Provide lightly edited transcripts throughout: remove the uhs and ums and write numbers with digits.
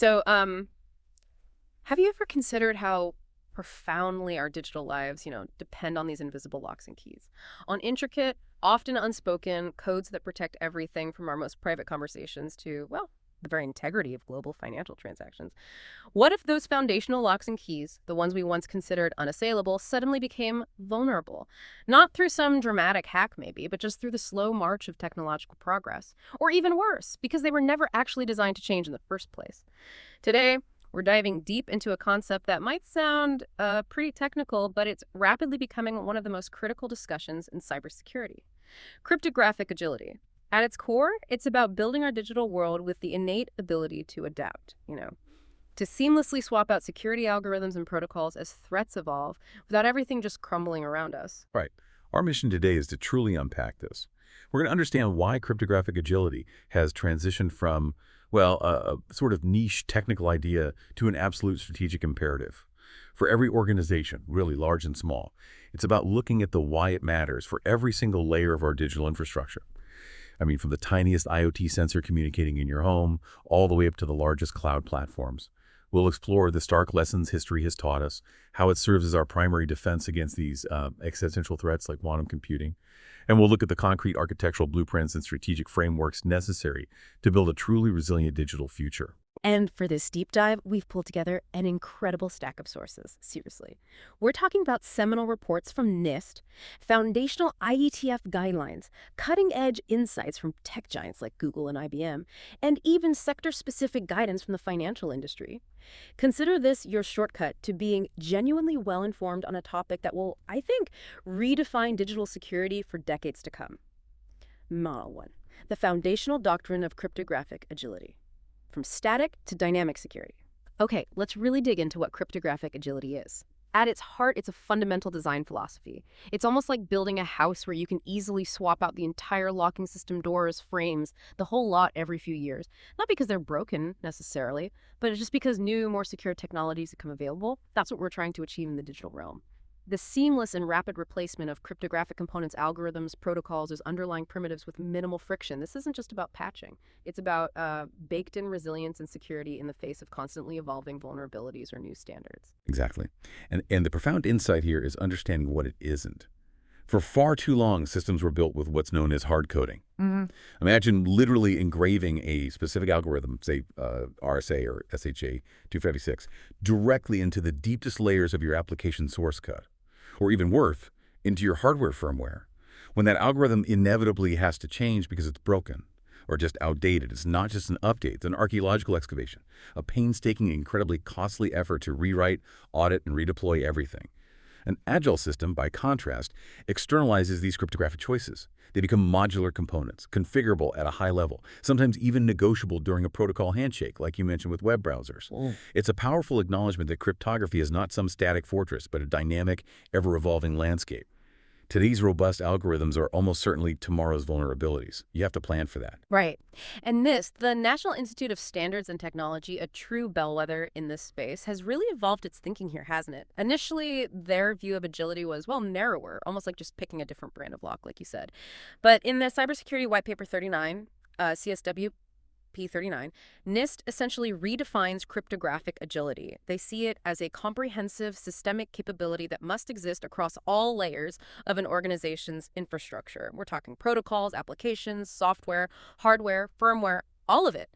So, have you ever considered how profoundly our digital lives, depend on these invisible locks and keys? On intricate, often unspoken codes that protect everything from our most private conversations to, well, the very integrity of global financial transactions. What if those foundational locks and keys, the ones we once considered unassailable, suddenly became vulnerable? Not through some dramatic hack, maybe, but just through the slow march of technological progress. Or even worse, because they were never actually designed to change in the first place. Today, we're diving deep into a concept that might sound pretty technical, but it's rapidly becoming one of the most critical discussions in cybersecurity. Cryptographic agility. At its core, it's about building our digital world with the innate ability to adapt, to seamlessly swap out security algorithms and protocols as threats evolve without everything just crumbling around us. Right. Our mission today is to truly unpack this. We're going to understand why cryptographic agility has transitioned from, well, a sort of niche technical idea to an absolute strategic imperative. For every organization, really large and small, it's about looking at the why it matters for every single layer of our digital infrastructure. I mean, from the tiniest IoT sensor communicating in your home all the way up to the largest cloud platforms. We'll explore the stark lessons history has taught us, how it serves as our primary defense against these existential threats like quantum computing. And we'll look at the concrete architectural blueprints and strategic frameworks necessary to build a truly resilient digital future. And for this deep dive, we've pulled together an incredible stack of sources, seriously. We're talking about seminal reports from NIST, foundational IETF guidelines, cutting-edge insights from tech giants like Google and IBM, and even sector-specific guidance from the financial industry. Consider this your shortcut to being genuinely well-informed on a topic that will, I think, redefine digital security for decades to come. Model 1. The foundational doctrine of cryptographic agility. From static to dynamic security. Okay, let's really dig into what cryptographic agility is. At its heart, it's a fundamental design philosophy. It's almost like building a house where you can easily swap out the entire locking system, doors, frames, the whole lot every few years. Not because they're broken, necessarily, but it's just because new, more secure technologies become available. That's what we're trying to achieve in the digital realm. The seamless and rapid replacement of cryptographic components, algorithms, protocols as underlying primitives with minimal friction. This isn't just about patching. It's about baked-in resilience and security in the face of constantly evolving vulnerabilities or new standards. Exactly. And the profound insight here is understanding what it isn't. For far too long, systems were built with what's known as hard coding. Imagine literally engraving a specific algorithm, say RSA or SHA-256, directly into the deepest layers of your application source code, or even worse, into your hardware firmware. When that algorithm inevitably has to change because it's broken or just outdated, it's not just an update, it's an archaeological excavation, a painstaking, incredibly costly effort to rewrite, audit, and redeploy everything. An agile system, by contrast, externalizes these cryptographic choices. They become modular components, configurable at a high level, sometimes even negotiable during a protocol handshake, like you mentioned with web browsers. It's a powerful acknowledgement that cryptography is not some static fortress, but a dynamic, ever-evolving landscape. Today's robust algorithms are almost certainly tomorrow's vulnerabilities. You have to plan for that. Right. And NIST, the National Institute of Standards and Technology, a true bellwether in this space, has really evolved its thinking here, hasn't it? Initially, their view of agility was, well, narrower, almost like just picking a different brand of lock, like you said. But in the Cybersecurity White Paper 39, CSW P39, NIST essentially redefines cryptographic agility. They see it as a comprehensive systemic capability that must exist across all layers of an organization's infrastructure. We're talking protocols, applications, software, hardware, firmware, all of it.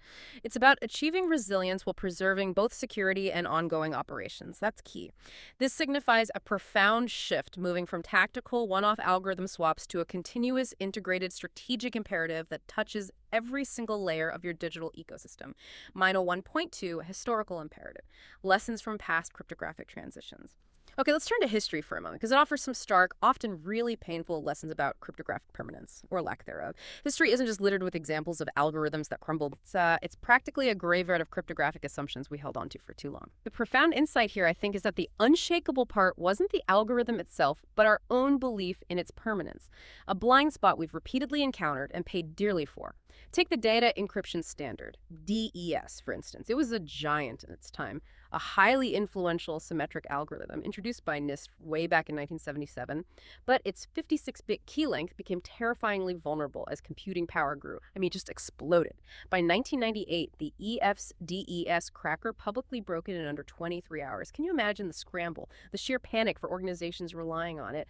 It's about achieving resilience while preserving both security and ongoing operations. That's key. This signifies a profound shift, moving from tactical one-off algorithm swaps to a continuous integrated strategic imperative that touches every single layer of your digital ecosystem. MINO 1.2, historical imperative. Lessons from past cryptographic transitions. Okay, let's turn to history for a moment, because it offers some stark, often really painful lessons about cryptographic permanence, or lack thereof. History isn't just littered with examples of algorithms that crumbled. It's practically a graveyard of cryptographic assumptions we held onto for too long. The profound insight here, I think, is that the unshakable part wasn't the algorithm itself, but our own belief in its permanence, a blind spot we've repeatedly encountered and paid dearly for. Take the data encryption standard, DES, for instance. It was a giant in its time, a highly influential symmetric algorithm introduced by NIST way back in 1977, but its 56-bit key length became terrifyingly vulnerable as computing power grew. I mean, it just exploded. By 1998, the EF's DES cracker publicly broke it in under 23 hours. Can you imagine the scramble, the sheer panic for organizations relying on it?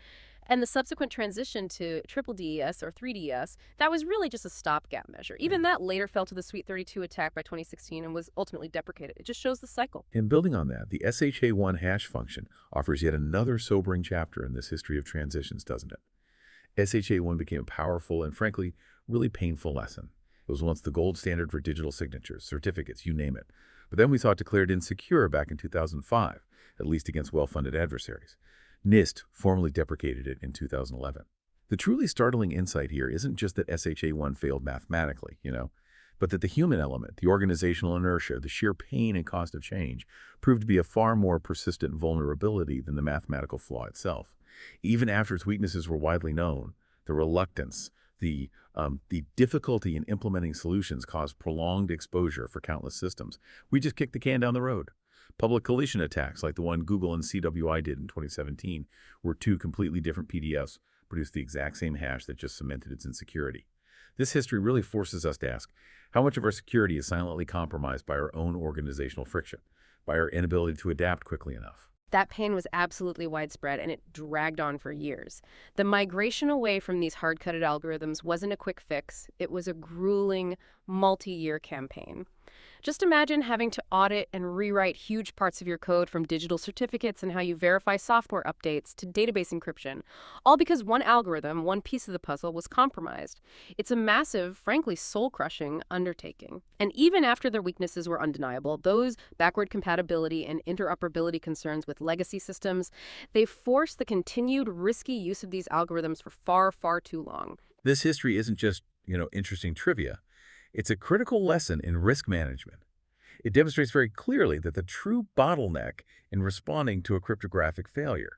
And the subsequent transition to triple DES or 3DES, that was really just a stopgap measure. Even that later fell to the Suite 32 attack by 2016 and was ultimately deprecated. It just shows the cycle. And building on that, the SHA-1 hash function offers yet another sobering chapter in this history of transitions, doesn't it? SHA-1 became a powerful and, frankly, really painful lesson. It was once the gold standard for digital signatures, certificates, you name it. But then we saw it declared insecure back in 2005, at least against well-funded adversaries. NIST formally deprecated it in 2011. The truly startling insight here isn't just that SHA-1 failed mathematically, but that the human element, the organizational inertia, the sheer pain and cost of change, proved to be a far more persistent vulnerability than the mathematical flaw itself. Even after its weaknesses were widely known, the reluctance, the difficulty in implementing solutions caused prolonged exposure for countless systems. We just kicked the can down the road. Public collision attacks like the one Google and CWI did in 2017, where two completely different PDFs produced the exact same hash that just cemented its insecurity. This history really forces us to ask, how much of our security is silently compromised by our own organizational friction, by our inability to adapt quickly enough? That pain was absolutely widespread, and it dragged on for years. The migration away from these hard-coded algorithms wasn't a quick fix. It was a grueling, multi-year campaign. Just imagine having to audit and rewrite huge parts of your code, from digital certificates and how you verify software updates to database encryption, all because one algorithm, one piece of the puzzle, was compromised. It's a massive, frankly soul-crushing undertaking. And even after their weaknesses were undeniable, those backward compatibility and interoperability concerns with legacy systems, they forced the continued risky use of these algorithms for far, far too long. This history isn't just, interesting trivia. It's a critical lesson in risk management. It demonstrates very clearly that the true bottleneck in responding to a cryptographic failure,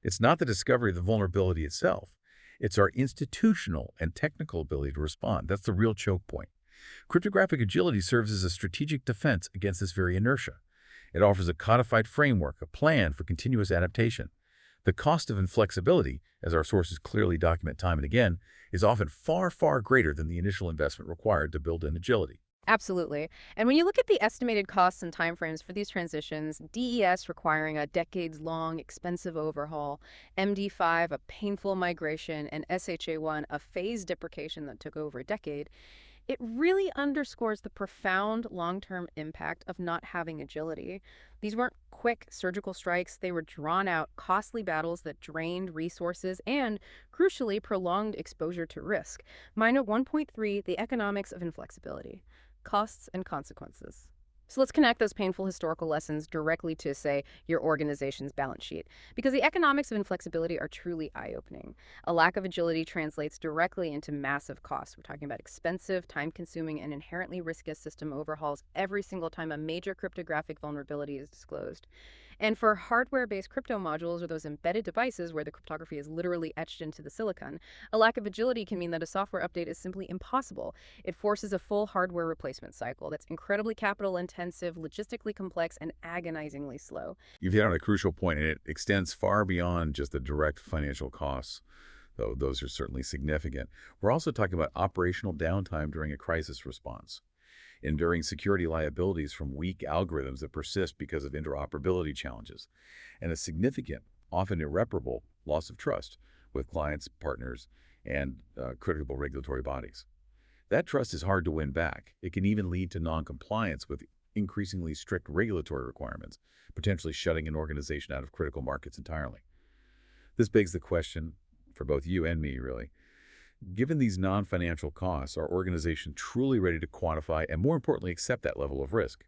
it's not the discovery of the vulnerability itself. It's our institutional and technical ability to respond. That's the real choke point. Cryptographic agility serves as a strategic defense against this very inertia. It offers a codified framework, a plan for continuous adaptation. The cost of inflexibility, as our sources clearly document time and again, is often far, far greater than the initial investment required to build in agility. Absolutely. And when you look at the estimated costs and timeframes for these transitions, DES requiring a decades-long, expensive overhaul, MD5 a painful migration, and SHA-1 a phased deprecation that took over a decade, it really underscores the profound long-term impact of not having agility. These weren't quick surgical strikes. They were drawn-out, costly battles that drained resources and, crucially, prolonged exposure to risk. Minor 1.3, the economics of inflexibility. Costs and consequences. So let's connect those painful historical lessons directly to, say, your organization's balance sheet, because the economics of inflexibility are truly eye-opening. A lack of agility translates directly into massive costs. We're talking about expensive, time-consuming, and inherently risky system overhauls every single time a major cryptographic vulnerability is disclosed. And for hardware-based crypto modules, or those embedded devices where the cryptography is literally etched into the silicon, a lack of agility can mean that a software update is simply impossible. It forces a full hardware replacement cycle that's incredibly capital-intensive, logistically complex, and agonizingly slow. You've hit on a crucial point, and it extends far beyond just the direct financial costs, though those are certainly significant. We're also talking about operational downtime during a crisis response, enduring security liabilities from weak algorithms that persist because of interoperability challenges, and a significant, often irreparable, loss of trust with clients, partners, and critical regulatory bodies. That trust is hard to win back. It can even lead to non-compliance with increasingly strict regulatory requirements, potentially shutting an organization out of critical markets entirely. This begs the question, for both you and me, really, given these non-financial costs, are organizations truly ready to quantify and, more importantly, accept that level of risk?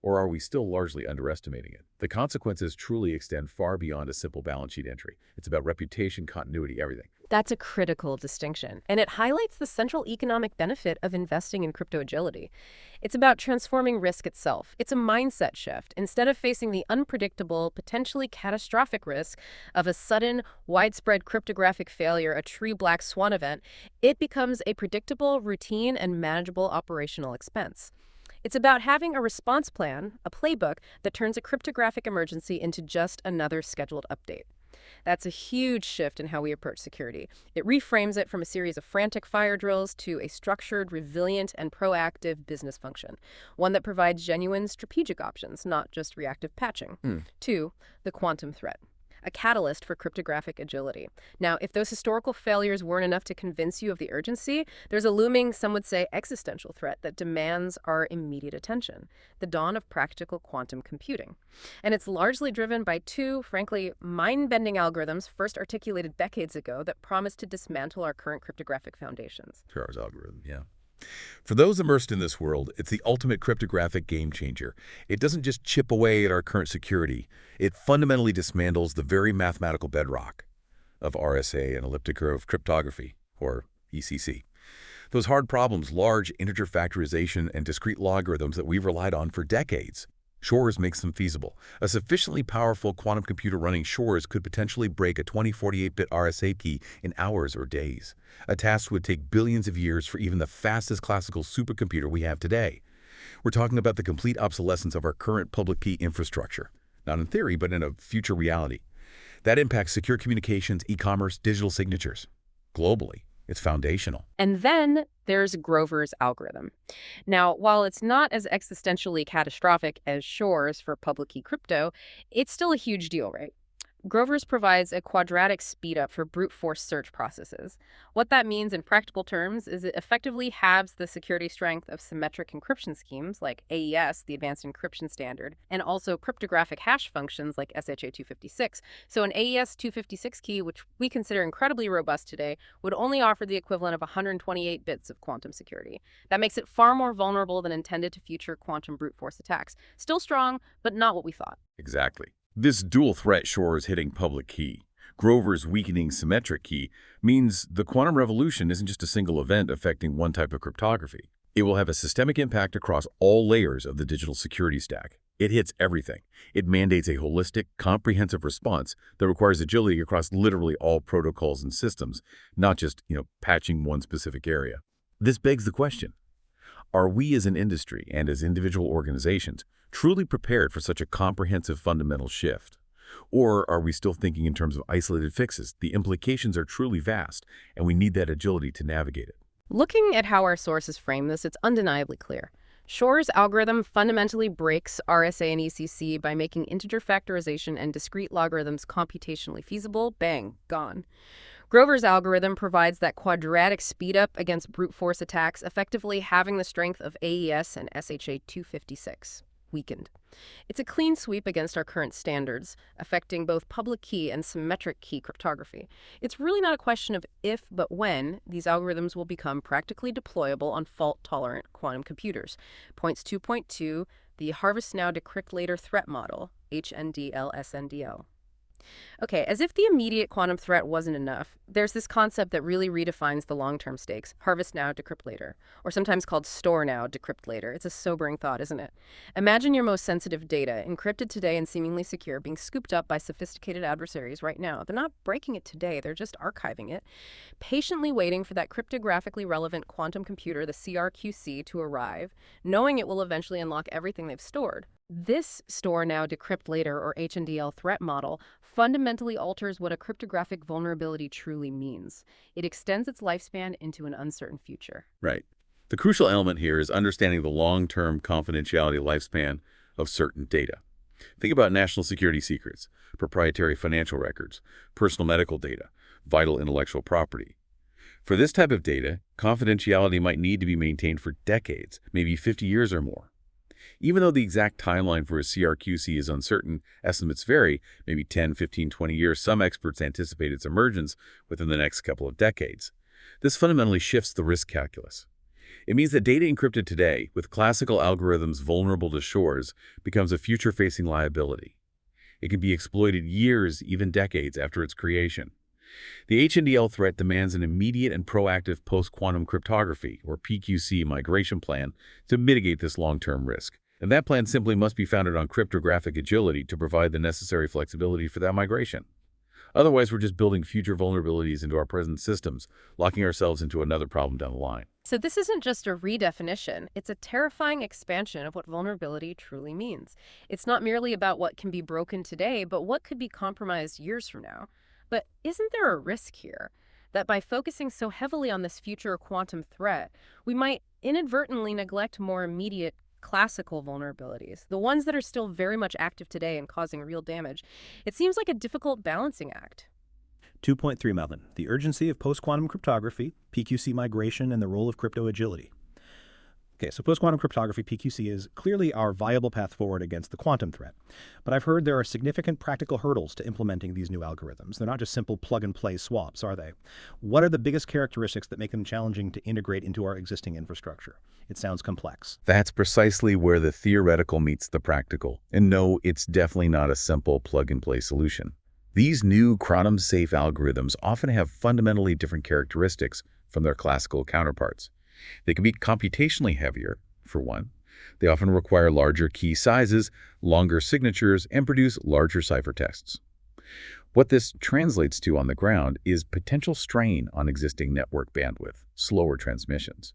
Or are we still largely underestimating it? The consequences truly extend far beyond a simple balance sheet entry. It's about reputation, continuity, everything. That's a critical distinction, and it highlights the central economic benefit of investing in crypto agility. It's about transforming risk itself. It's a mindset shift. Instead of facing the unpredictable, potentially catastrophic risk of a sudden, widespread cryptographic failure, a true black swan event, it becomes a predictable, routine, and manageable operational expense. It's about having a response plan, a playbook that turns a cryptographic emergency into just another scheduled update. That's a huge shift in how we approach security. It reframes it from a series of frantic fire drills to a structured, resilient, and proactive business function, one that provides genuine strategic options, not just reactive patching. 2, the quantum threat, a catalyst for cryptographic agility. Now, if those historical failures weren't enough to convince you of the urgency, there's a looming, some would say, existential threat that demands our immediate attention: the dawn of practical quantum computing. And it's largely driven by two, frankly, mind-bending algorithms first articulated decades ago that promise to dismantle our current cryptographic foundations. Shor's algorithm, yeah. For those immersed in this world, it's the ultimate cryptographic game changer. It doesn't just chip away at our current security. It fundamentally dismantles the very mathematical bedrock of RSA and elliptic curve cryptography, or ECC. Those hard problems, large integer factorization and discrete logarithms that we've relied on for decades. Shor's makes them feasible. A sufficiently powerful quantum computer running Shor's could potentially break a 2048-bit RSA key in hours or days, a task would take billions of years for even the fastest classical supercomputer we have today. We're talking about the complete obsolescence of our current public key infrastructure, not in theory, but in a future reality. That impacts secure communications, e-commerce, digital signatures. Globally, it's foundational. And then there's Grover's algorithm. Now, while it's not as existentially catastrophic as Shor's for public key crypto, it's still a huge deal, right? Grover's provides a quadratic speedup for brute force search processes. What that means in practical terms is it effectively halves the security strength of symmetric encryption schemes like AES, the Advanced Encryption Standard, and also cryptographic hash functions like SHA-256. So an AES 256 key, which we consider incredibly robust today, would only offer the equivalent of 128 bits of quantum security. That makes it far more vulnerable than intended to future quantum brute force attacks. Still strong, but not what we thought. Exactly. This dual threat Shor's hitting public key, Grover's weakening symmetric key, means the quantum revolution isn't just a single event affecting one type of cryptography. It will have a systemic impact across all layers of the digital security stack. It hits everything. It mandates a holistic, comprehensive response that requires agility across literally all protocols and systems, not just, patching one specific area. This begs the question: are we as an industry and as individual organizations truly prepared for such a comprehensive fundamental shift? Or are we still thinking in terms of isolated fixes? The implications are truly vast, and we need that agility to navigate it. Looking at how our sources frame this, it's undeniably clear. Shor's algorithm fundamentally breaks RSA and ECC by making integer factorization and discrete logarithms computationally feasible. Bang, gone. Grover's algorithm provides that quadratic speedup against brute force attacks, effectively having the strength of AES and SHA-256. Weakened. It's a clean sweep against our current standards, affecting both public key and symmetric key cryptography. It's really not a question of if, but when, these algorithms will become practically deployable on fault-tolerant quantum computers. Points 2.2, the Harvest Now Decrypt Later Threat Model, HNDL-SNDL. Okay, as if the immediate quantum threat wasn't enough, there's this concept that really redefines the long-term stakes: harvest now, decrypt later, or sometimes called store now, decrypt later. It's a sobering thought, isn't it? Imagine your most sensitive data, encrypted today and seemingly secure, being scooped up by sophisticated adversaries right now. They're not breaking it today, they're just archiving it, patiently waiting for that cryptographically relevant quantum computer, the CRQC, to arrive, knowing it will eventually unlock everything they've stored. This store now, decrypt later, or HNDL threat model fundamentally alters what a cryptographic vulnerability truly means. It extends its lifespan into an uncertain future. Right. The crucial element here is understanding the long-term confidentiality lifespan of certain data. Think about national security secrets, proprietary financial records, personal medical data, vital intellectual property. For this type of data, confidentiality might need to be maintained for decades, maybe 50 years or more. Even though the exact timeline for a CRQC is uncertain, estimates vary, maybe 10, 15, 20 years. Some experts anticipate its emergence within the next couple of decades. This fundamentally shifts the risk calculus. It means that data encrypted today, with classical algorithms vulnerable to Shor's, becomes a future-facing liability. It can be exploited years, even decades, after its creation. The HNDL threat demands an immediate and proactive post-quantum cryptography, or PQC, migration plan to mitigate this long-term risk. And that plan simply must be founded on cryptographic agility to provide the necessary flexibility for that migration. Otherwise, we're just building future vulnerabilities into our present systems, locking ourselves into another problem down the line. So this isn't just a redefinition. It's a terrifying expansion of what vulnerability truly means. It's not merely about what can be broken today, but what could be compromised years from now. But isn't there a risk here that by focusing so heavily on this future quantum threat, we might inadvertently neglect more immediate classical vulnerabilities, the ones that are still very much active today and causing real damage? It seems like a difficult balancing act. 2.3 Melvin, the urgency of post-quantum cryptography, PQC migration, and the role of crypto agility. Okay, so post-quantum cryptography, PQC, is clearly our viable path forward against the quantum threat. But I've heard there are significant practical hurdles to implementing these new algorithms. They're not just simple plug-and-play swaps, are they? What are the biggest characteristics that make them challenging to integrate into our existing infrastructure? It sounds complex. That's precisely where the theoretical meets the practical. And no, it's definitely not a simple plug-and-play solution. These new quantum-safe algorithms often have fundamentally different characteristics from their classical counterparts. They can be computationally heavier, for one. They often require larger key sizes, longer signatures, and produce larger ciphertexts. What this translates to on the ground is potential strain on existing network bandwidth, slower transmissions,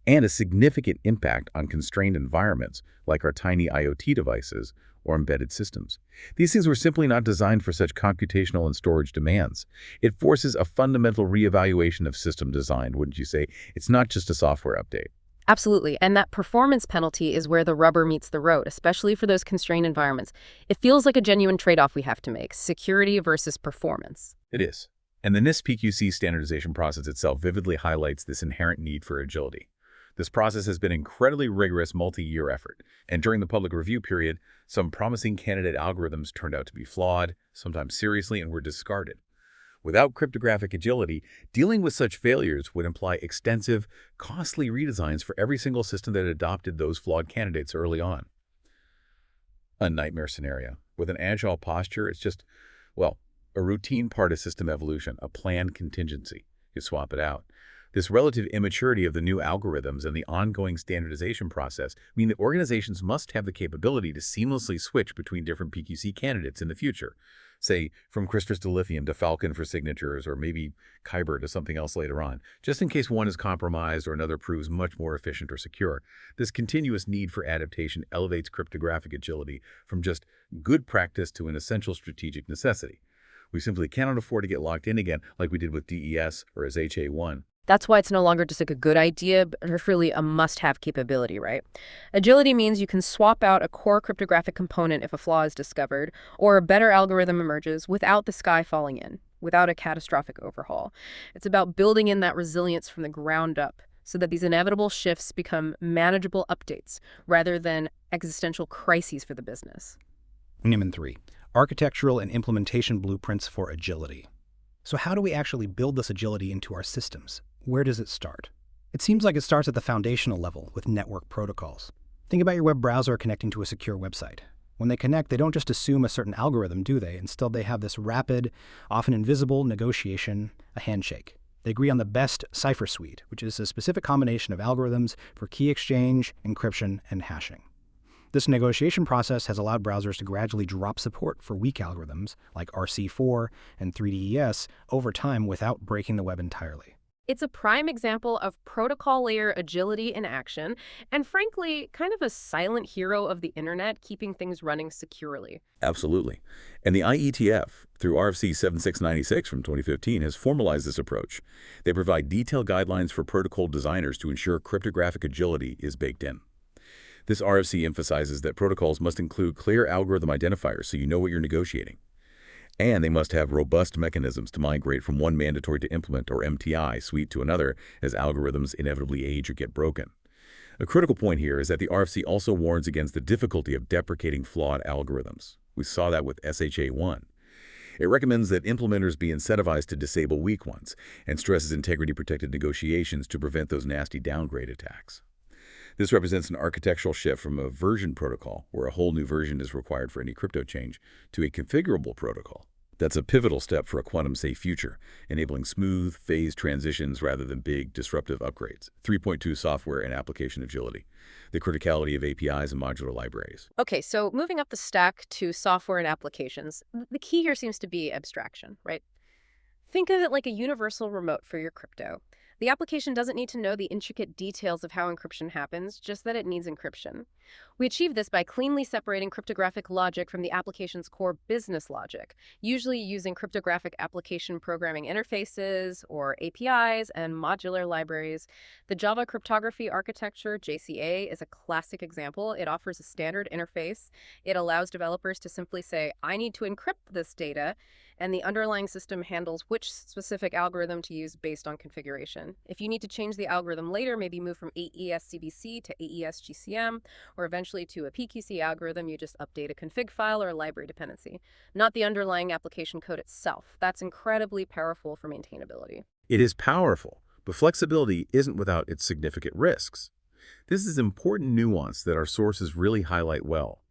and a significant impact on constrained environments like our tiny IoT devices or embedded systems. These things were simply not designed for such computational and storage demands. It forces a fundamental reevaluation of system design, wouldn't you say? It's not just a software update. Absolutely. And that performance penalty is where the rubber meets the road, especially for those constrained environments. It feels like a genuine trade-off we have to make, security versus performance. It is. And the NIST-PQC standardization process itself vividly highlights this inherent need for agility. This process has been an incredibly rigorous multi-year effort, and during the public review period, some promising candidate algorithms turned out to be flawed, sometimes seriously, and were discarded. Without cryptographic agility, dealing with such failures would imply extensive, costly redesigns for every single system that adopted those flawed candidates early on. A nightmare scenario. With an agile posture, it's just, well, a routine part of system evolution, a planned contingency. You swap it out. This relative immaturity of the new algorithms and the ongoing standardization process mean that organizations must have the capability to seamlessly switch between different PQC candidates in the future. Say, from Crystals to Lithium to Falcon for signatures, or maybe Kyber to something else later on, just in case one is compromised or another proves much more efficient or secure. This continuous need for adaptation elevates cryptographic agility from just good practice to an essential strategic necessity. We simply cannot afford to get locked in again like we did with DES or SHA-1. That's why it's no longer just like a good idea, but really a must-have capability, right? Agility means you can swap out a core cryptographic component if a flaw is discovered, or a better algorithm emerges without the sky falling in, without a catastrophic overhaul. It's about building in that resilience from the ground up so that these inevitable shifts become manageable updates rather than existential crises for the business. Newman 3, architectural and implementation blueprints for agility. So how do we actually build this agility into our systems? Where does it start? It seems like it starts at the foundational level with network protocols. Think about your web browser connecting to a secure website. When they connect, they don't just assume a certain algorithm, do they? Instead, they have this rapid, often invisible negotiation, a handshake. They agree on the best cipher suite, which is a specific combination of algorithms for key exchange, encryption, and hashing. This negotiation process has allowed browsers to gradually drop support for weak algorithms like RC4 and 3DES over time without breaking the web entirely. It's a prime example of protocol layer agility in action, and frankly, kind of a silent hero of the internet keeping things running securely. Absolutely. And the IETF, through RFC 7696 from 2015, has formalized this approach. They provide detailed guidelines for protocol designers to ensure cryptographic agility is baked in. This RFC emphasizes that protocols must include clear algorithm identifiers so you know what you're negotiating. And they must have robust mechanisms to migrate from one mandatory to implement, or MTI, suite to another as algorithms inevitably age or get broken. A critical point here is that the RFC also warns against the difficulty of deprecating flawed algorithms. We saw that with SHA-1. It recommends that implementers be incentivized to disable weak ones and stresses integrity-protected negotiations to prevent those nasty downgrade attacks. This represents an architectural shift from a version protocol, where a whole new version is required for any crypto change, to a configurable protocol. That's a pivotal step for a quantum-safe future, enabling smooth, phased transitions rather than big, disruptive upgrades. 3.2 Software and application agility, the criticality of APIs and modular libraries. Okay, so moving up the stack to software and applications, the key here seems to be abstraction, right? Think of it like a universal remote for your crypto. The application doesn't need to know the intricate details of how encryption happens, just that it needs encryption. We achieve this by cleanly separating cryptographic logic from the application's core business logic, usually using cryptographic application programming interfaces, or APIs, and modular libraries. The Java Cryptography Architecture, JCA, is a classic example. It offers a standard interface. It allows developers to simply say, I need to encrypt this data, and the underlying system handles which specific algorithm to use based on configuration. If you need to change the algorithm later, maybe move from AES-CBC to AES-GCM, or eventually to a PQC algorithm, you just update a config file or a library dependency, not the underlying application code itself. That's incredibly powerful for maintainability. It is powerful, but flexibility isn't without its significant risks. This is important nuance that our sources really highlight well.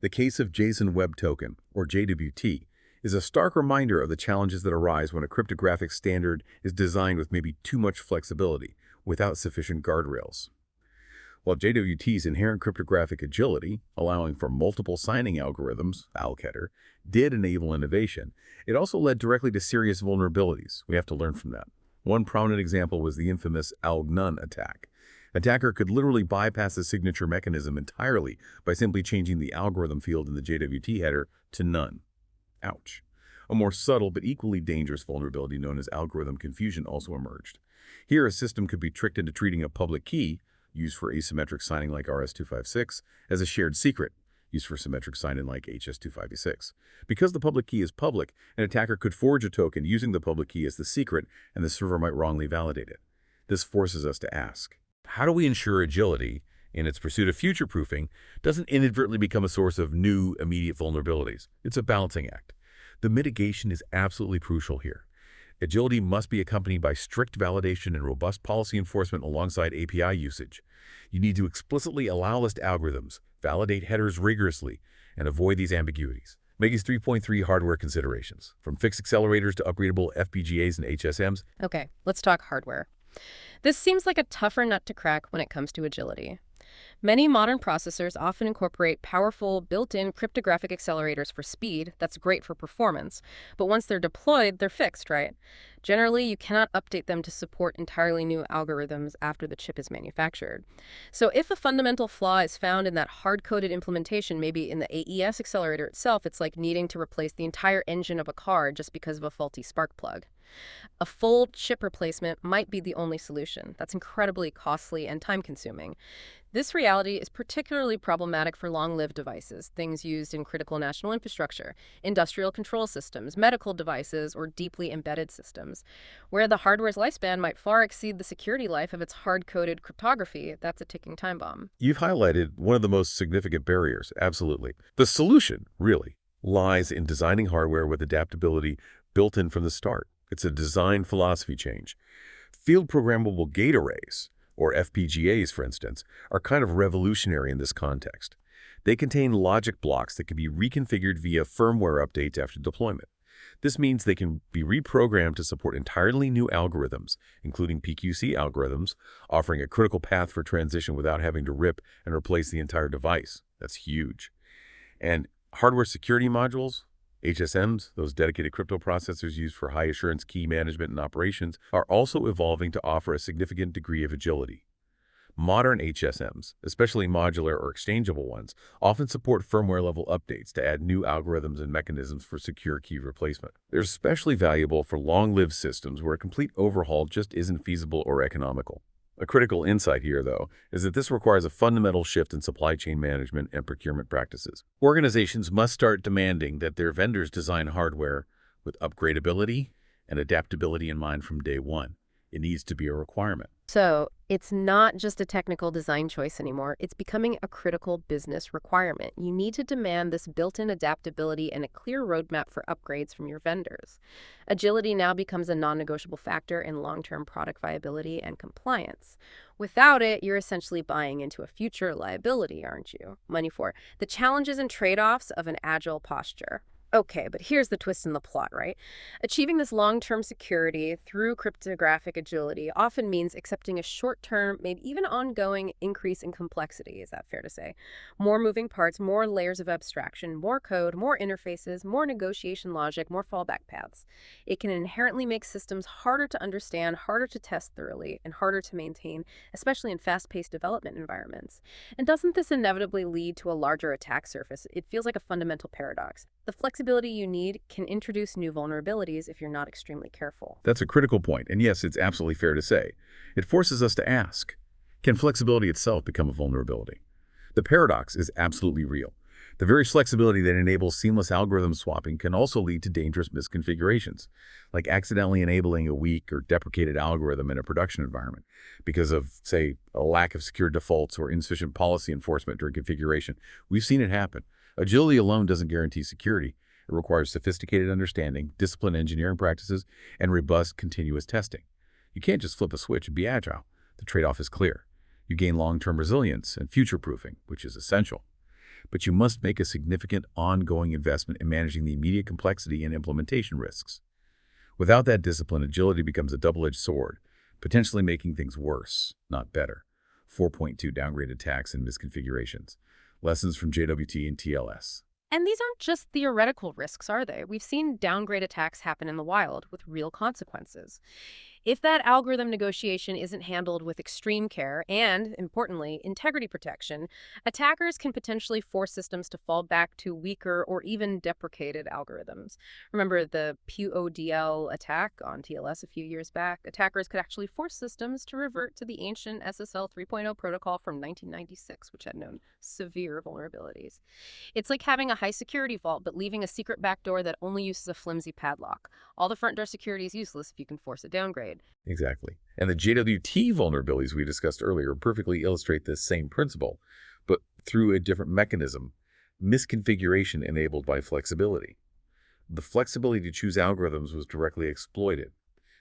The case of JSON Web Token, or JWT, is a stark reminder of the challenges that arise when a cryptographic standard is designed with maybe too much flexibility, without sufficient guardrails. While JWT's inherent cryptographic agility, allowing for multiple signing algorithms, ALKETR, did enable innovation, it also led directly to serious vulnerabilities. We have to learn from that. One prominent example was the infamous ALG-NONE attack. Attacker could literally bypass the signature mechanism entirely by simply changing the algorithm field in the JWT header to none. Ouch. A more subtle but equally dangerous vulnerability known as algorithm confusion also emerged. Here, a system could be tricked into treating a public key, used for asymmetric signing like RS-256, as a shared secret, used for symmetric sign-in like HS-256. Because the public key is public, an attacker could forge a token using the public key as the secret, and the server might wrongly validate it. This forces us to ask, how do we ensure agility, in its pursuit of future-proofing, doesn't inadvertently become a source of new, immediate vulnerabilities? It's a balancing act. The mitigation is absolutely crucial here. Agility must be accompanied by strict validation and robust policy enforcement alongside API usage. You need to explicitly allow list algorithms, validate headers rigorously, and avoid these ambiguities. Megas 3.3 hardware considerations, from fixed accelerators to upgradable FPGAs and HSMs. Okay, let's talk hardware. This seems like a tougher nut to crack when it comes to agility. Many modern processors often incorporate powerful, built-in cryptographic accelerators for speed. That's great for performance. But once they're deployed, they're fixed, right? Generally, you cannot update them to support entirely new algorithms after the chip is manufactured. So if a fundamental flaw is found in that hard-coded implementation, maybe in the AES accelerator itself, it's like needing to replace the entire engine of a car just because of a faulty spark plug. A full chip replacement might be the only solution. That's incredibly costly and time-consuming. This reality is particularly problematic for long-lived devices, things used in critical national infrastructure, industrial control systems, medical devices, or deeply embedded systems. Where the hardware's lifespan might far exceed the security life of its hard-coded cryptography, that's a ticking time bomb. You've highlighted one of the most significant barriers, absolutely. The solution, really, lies in designing hardware with adaptability built in from the start. It's a design philosophy change. Field programmable gate arrays, or FPGAs, for instance, are kind of revolutionary in this context. They contain logic blocks that can be reconfigured via firmware updates after deployment. This means they can be reprogrammed to support entirely new algorithms, including PQC algorithms, offering a critical path for transition without having to rip and replace the entire device. That's huge. And hardware security modules, HSMs, those dedicated crypto processors used for high-assurance key management and operations, are also evolving to offer a significant degree of agility. Modern HSMs, especially modular or exchangeable ones, often support firmware-level updates to add new algorithms and mechanisms for secure key replacement. They're especially valuable for long-lived systems where a complete overhaul just isn't feasible or economical. A critical insight here, though, is that this requires a fundamental shift in supply chain management and procurement practices. Organizations must start demanding that their vendors design hardware with upgradability and adaptability in mind from day one. It needs to be a requirement. So it's not just a technical design choice anymore. It's becoming a critical business requirement. You need to demand this built-in adaptability and a clear roadmap for upgrades from your vendors. Agility now becomes a non-negotiable factor in long-term product viability and compliance. Without it, you're essentially buying into a future liability, aren't you? Money for the challenges and trade-offs of an agile posture. Okay, but here's the twist in the plot, right? Achieving this long-term security through cryptographic agility often means accepting a short-term, maybe even ongoing increase in complexity. Is that fair to say? More moving parts, more layers of abstraction, more code, more interfaces, more negotiation logic, more fallback paths. It can inherently make systems harder to understand, harder to test thoroughly, and harder to maintain, especially in fast-paced development environments. And doesn't this inevitably lead to a larger attack surface? It feels like a fundamental paradox. The flexibility you need can introduce new vulnerabilities if you're not extremely careful. That's a critical point, and yes, it's absolutely fair to say. It forces us to ask, can flexibility itself become a vulnerability? The paradox is absolutely real. The very flexibility that enables seamless algorithm swapping can also lead to dangerous misconfigurations, like accidentally enabling a weak or deprecated algorithm in a production environment because of, say, a lack of secure defaults or insufficient policy enforcement during configuration. We've seen it happen. Agility alone doesn't guarantee security. It requires sophisticated understanding, disciplined engineering practices, and robust continuous testing. You can't just flip a switch and be agile. The trade-off is clear. You gain long-term resilience and future-proofing, which is essential. But you must make a significant ongoing investment in managing the immediate complexity and implementation risks. Without that discipline, agility becomes a double-edged sword, potentially making things worse, not better. 4.2 downgrade attacks and misconfigurations. Lessons from JWT and TLS. And these aren't just theoretical risks, are they? We've seen downgrade attacks happen in the wild with real consequences. If that algorithm negotiation isn't handled with extreme care and, importantly, integrity protection, attackers can potentially force systems to fall back to weaker or even deprecated algorithms. Remember the PODL attack on TLS a few years back? Attackers could actually force systems to revert to the ancient SSL 3.0 protocol from 1996, which had known severe vulnerabilities. It's like having a high security vault, but leaving a secret backdoor that only uses a flimsy padlock. All the front door security is useless if you can force a downgrade. Exactly. And the JWT vulnerabilities we discussed earlier perfectly illustrate this same principle, but through a different mechanism, misconfiguration enabled by flexibility. The flexibility to choose algorithms was directly exploited.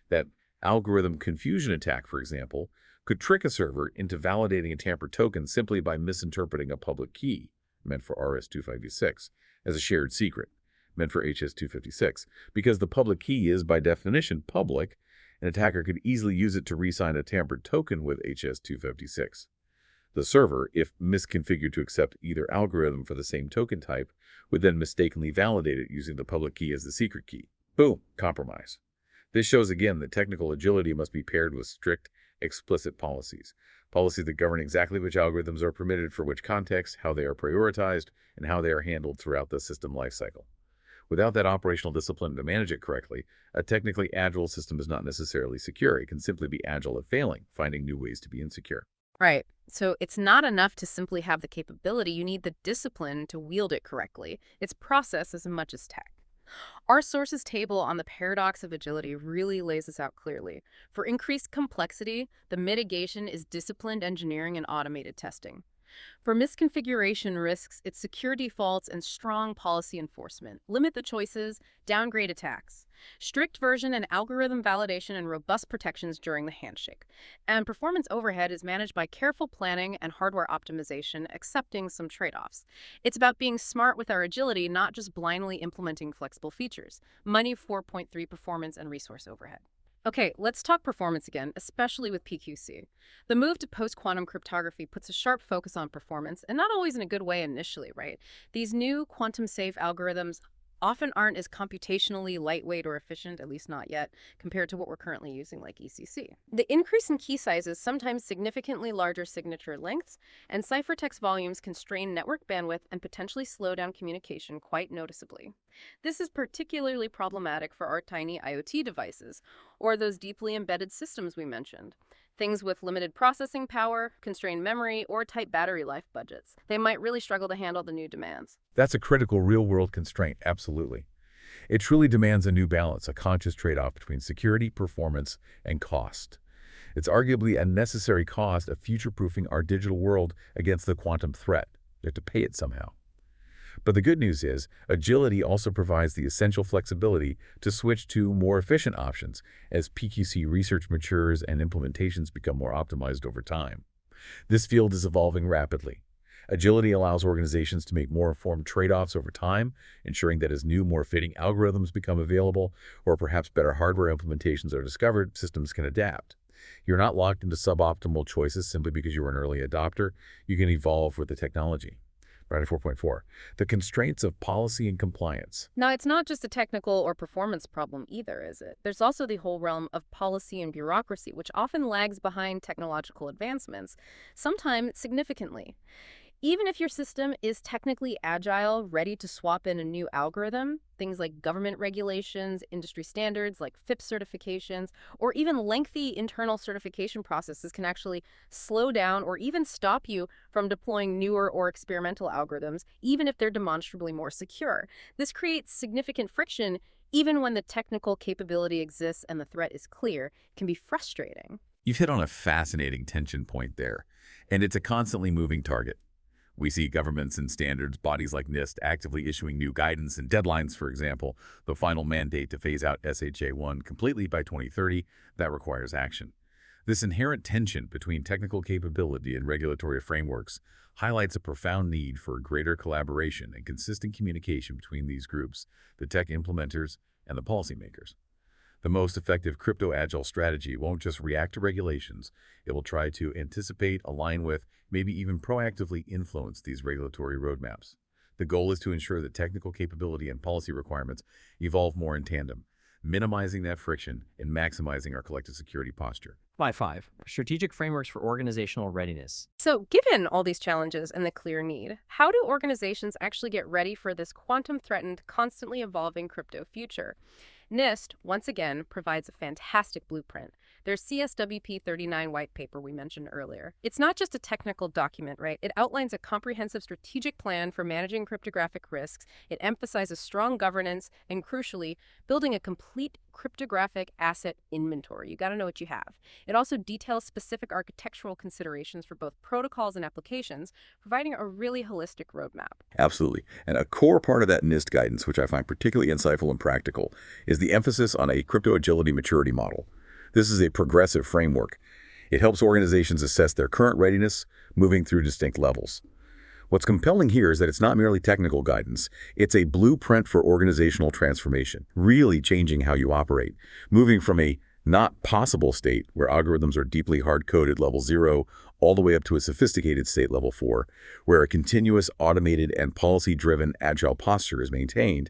That algorithm confusion attack, for example, could trick a server into validating a tampered token simply by misinterpreting a public key, meant for RS-256, as a shared secret, meant for HS-256. Because the public key is, by definition, public, an attacker could easily use it to re-sign a tampered token with HS-256. The server, if misconfigured to accept either algorithm for the same token type, would then mistakenly validate it using the public key as the secret key. Boom, compromise. This shows again that technical agility must be paired with strict, explicit policies. Policies that govern exactly which algorithms are permitted for which context, how they are prioritized, and how they are handled throughout the system lifecycle. Without that operational discipline to manage it correctly, a technically agile system is not necessarily secure. It can simply be agile at failing, finding new ways to be insecure. Right. So it's not enough to simply have the capability. You need the discipline to wield it correctly. It's process as much as tech. Our sources table on the paradox of agility really lays this out clearly. For increased complexity, the mitigation is disciplined engineering and automated testing. For misconfiguration risks, it's secure defaults and strong policy enforcement. Limit the choices, downgrade attacks. Strict version and algorithm validation and robust protections during the handshake. And performance overhead is managed by careful planning and hardware optimization, accepting some trade-offs. It's about being smart with our agility, not just blindly implementing flexible features. Money 4.3 performance and resource overhead. Okay, let's talk performance again, especially with PQC. The move to post-quantum cryptography puts a sharp focus on performance, and not always in a good way initially, right? These new quantum-safe algorithms often aren't as computationally lightweight or efficient, at least not yet, compared to what we're currently using like ECC. The increase in key sizes, sometimes significantly larger signature lengths, and ciphertext volumes can strain network bandwidth and potentially slow down communication quite noticeably. This is particularly problematic for our tiny IoT devices, or those deeply embedded systems we mentioned. Things with limited processing power, constrained memory, or tight battery life budgets. They might really struggle to handle the new demands. That's a critical real-world constraint, absolutely. It truly demands a new balance, a conscious trade-off between security, performance, and cost. It's arguably a necessary cost of future-proofing our digital world against the quantum threat. You have to pay it somehow. But the good news is, agility also provides the essential flexibility to switch to more efficient options as PQC research matures and implementations become more optimized over time. This field is evolving rapidly. Agility allows organizations to make more informed trade-offs over time, ensuring that as new, more fitting algorithms become available, or perhaps better hardware implementations are discovered, systems can adapt. You're not locked into suboptimal choices simply because you were an early adopter. You can evolve with the technology. Right, 4.4. The constraints of policy and compliance. Now, it's not just a technical or performance problem either, is it? There's also the whole realm of policy and bureaucracy, which often lags behind technological advancements, sometimes significantly. Even if your system is technically agile, ready to swap in a new algorithm, things like government regulations, industry standards like FIPS certifications, or even lengthy internal certification processes can actually slow down or even stop you from deploying newer or experimental algorithms, even if they're demonstrably more secure. This creates significant friction even when the technical capability exists and the threat is clear. It can be frustrating. You've hit on a fascinating tension point there, and it's a constantly moving target. We see governments and standards bodies like NIST actively issuing new guidance and deadlines. For example, the final mandate to phase out SHA-1 completely by 2030, that requires action. This inherent tension between technical capability and regulatory frameworks highlights a profound need for greater collaboration and consistent communication between these groups, the tech implementers and the policymakers. The most effective crypto-agile strategy won't just react to regulations. It will try to anticipate, align with, maybe even proactively influence these regulatory roadmaps. The goal is to ensure that technical capability and policy requirements evolve more in tandem, minimizing that friction and maximizing our collective security posture. 5. Strategic frameworks for organizational readiness. So, given all these challenges and the clear need, how do organizations actually get ready for this quantum-threatened, constantly evolving crypto future? NIST, once again, provides a fantastic blueprint. Their CSWP 39 white paper we mentioned earlier. It's not just a technical document, right? It outlines a comprehensive strategic plan for managing cryptographic risks. It emphasizes strong governance and, crucially, building a complete cryptographic asset inventory. You got to know what you have. It also details specific architectural considerations for both protocols and applications, providing a really holistic roadmap. Absolutely. And a core part of that NIST guidance, which I find particularly insightful and practical, is the emphasis on a crypto agility maturity model. This is a progressive framework. It helps organizations assess their current readiness, moving through distinct levels. What's compelling here is that it's not merely technical guidance. It's a blueprint for organizational transformation, really changing how you operate, moving from a not possible state where algorithms are deeply hard-coded level 0 all the way up to a sophisticated state level 4, where a continuous, automated, and policy-driven agile posture is maintained.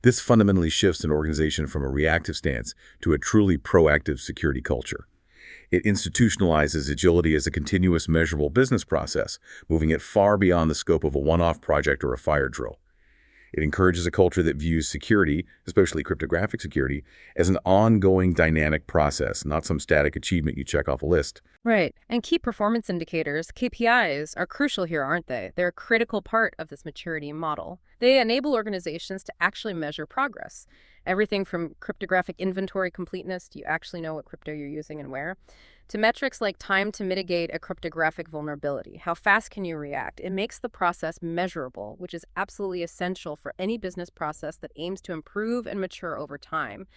This fundamentally shifts an organization from a reactive stance to a truly proactive security culture. It institutionalizes agility as a continuous, measurable business process, moving it far beyond the scope of a one-off project or a fire drill. It encourages a culture that views security, especially cryptographic security, as an ongoing dynamic process, not some static achievement you check off a list. Right. And key performance indicators, KPIs, are crucial here, aren't they? They're a critical part of this maturity model. They enable organizations to actually measure progress. Everything from cryptographic inventory completeness, do you actually know what crypto you're using and where, to metrics like time to mitigate a cryptographic vulnerability. How fast can you react? It makes the process measurable, which is absolutely essential for any business process that aims to improve and mature over time.